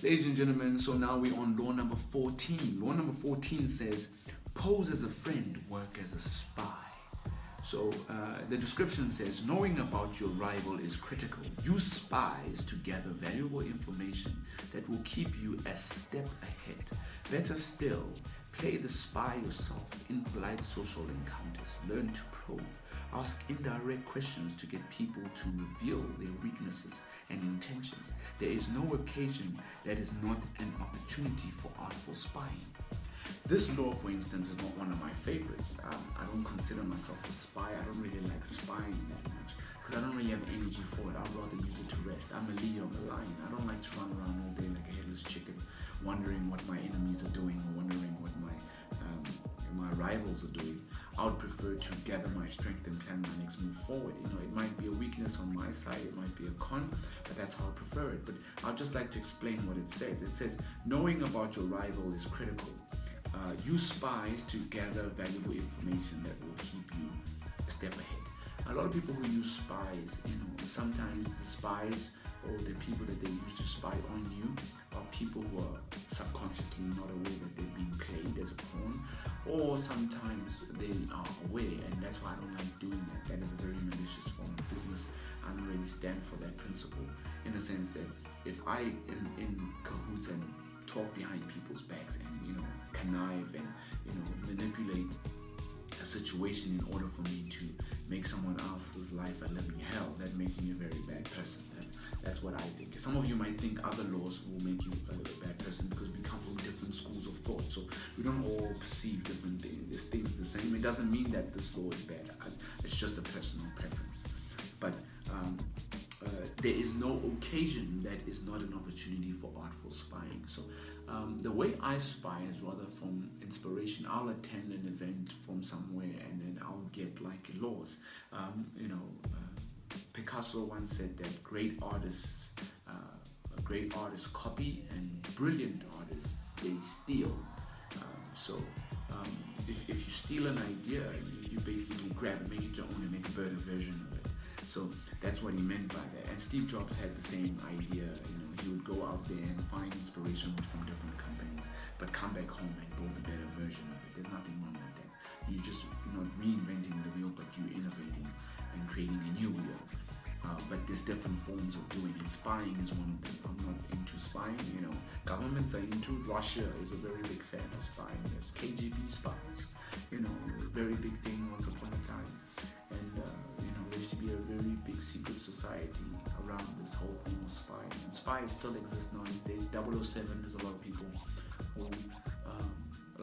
Ladies and gentlemen, so now we're on law number 14. Law number 14 says, pose as a friend, work as a spy. So the description says, knowing about your rival is critical. Use spies to gather valuable information that will keep you a step ahead. Better still, play the spy yourself in polite social encounters. Learn to probe. Ask indirect questions to get people to reveal their weaknesses and intentions. There is no occasion that is not an opportunity for artful spying. This law, for instance, is not one of my favorites. I don't consider myself a spy. I don't really like spying that much because I don't really have energy for it. I'd rather use it to rest. I'm a leader, I'm a lion. I don't like to run around all day like a headless chicken, wondering what my enemies are doing or wondering what my rivals are doing. I would prefer to gather my strength and plan my next move forward. It might be a weakness on my side, it might be a con, but that's how I prefer it. But I'd just like to explain what it says. It says, knowing about your rival is critical. Use spies to gather valuable information that will keep you a step ahead. A lot of people who use spies, sometimes the spies or the people that they use to spy on you are people who are subconsciously not aware that they're being played as a pawn, or sometimes they are aware, and that's why I don't like doing that. That is a very malicious form of business. I don't really stand for that principle, in the sense that if I am in cahoots and talk behind people's backs and connive and manipulate a situation in order for me to make someone else's life a living hell, that makes me a very bad person. That's what I think. Some of you might think other laws will make you a bad person because we come from different schools of thought, so we don't all perceive different things the same. It doesn't mean that this law is bad. It's just a personal preference. But there is no occasion that is not an opportunity for artful spying. So the way I spy is rather from inspiration. I'll attend an event from somewhere and then I'll get like laws. Picasso once said that great artists copy and brilliant artists, they steal. If you steal an idea, you basically grab it, make it your own, and make a better version of it. So that's what he meant by that. And Steve Jobs had the same idea. He would go out there and find inspiration from different companies, but come back home and build a better version of it. There's nothing wrong with that. You're not reinventing the wheel, but you're innovating and creating a new wheel. But there's different forms of doing it. Spying is one of them. I'm not into spying. Governments are into. Russia is a very big fan of spying. There's KGB spies. Very big thing once upon a time. And there used to be a very big secret society around this whole thing of spying. And spies still exist nowadays. 007, there's a lot of people who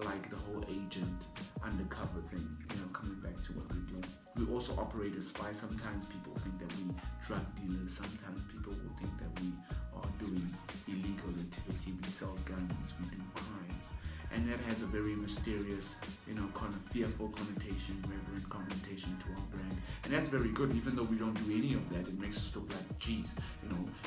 like the whole agent undercover thing, coming back to what we do. We also operate as spies. Sometimes people think that we drug dealers. Sometimes people will think that we are doing illegal activity. We sell guns, we do crimes. And that has a very mysterious, kind of fearful connotation, reverent connotation to our brand. And that's very good, even though we don't do any of that. It makes us look like, geez,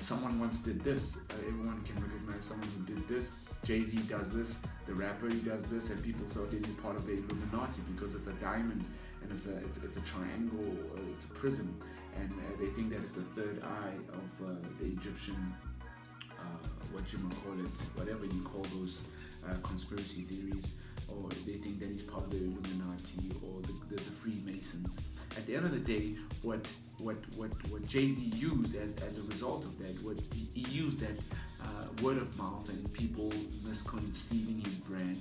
someone once did this. Everyone can recognize someone who did this. Jay-Z does this, the rapper, he does this, and people thought he's part of the Illuminati because it's a diamond and it's a triangle, it's a prism, and they think that it's the third eye of the Egyptian, whatever you call those conspiracy theories, or they think that he's part of the Illuminati or the Freemasons. At the end of the day, what Jay-Z used as a result of that, he used that word of mouth and people misconceiving his brand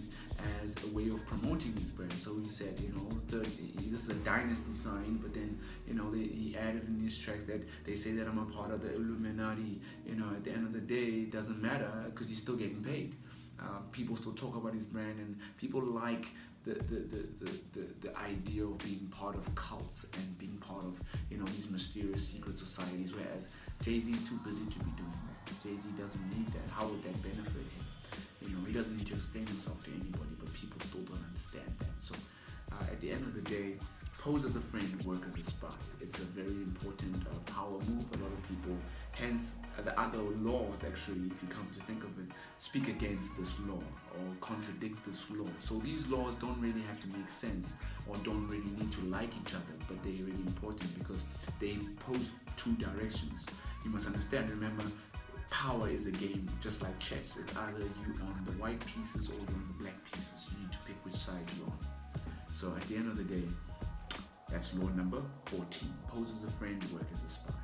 as a way of promoting his brand. So he said, this is a dynasty sign, but then, he added in his tracks that they say that I'm a part of the Illuminati. At the end of the day, it doesn't matter because he's still getting paid. People still talk about his brand, and people like the idea of being part of cults and being part of these mysterious secret societies, whereas Jay-Z's too busy to be doing that. Jay-Z doesn't need that. How would that benefit him? He doesn't need to explain himself to anybody, but people still don't understand that. So at the end of the day, pose as a friend, work as a spy. It's a very important power move. A lot of people, hence the other laws, actually, if you come to think of it, speak against this law or contradict this law. So these laws don't really have to make sense or don't really need to like each other, but they're really important because they pose two directions. You must understand, remember, Power is a game just like chess. It's either you on the white pieces or you on the black pieces. You need to pick which side you're on. So at the end of the day, that's law number 14. Pose as a friend, work as a spy.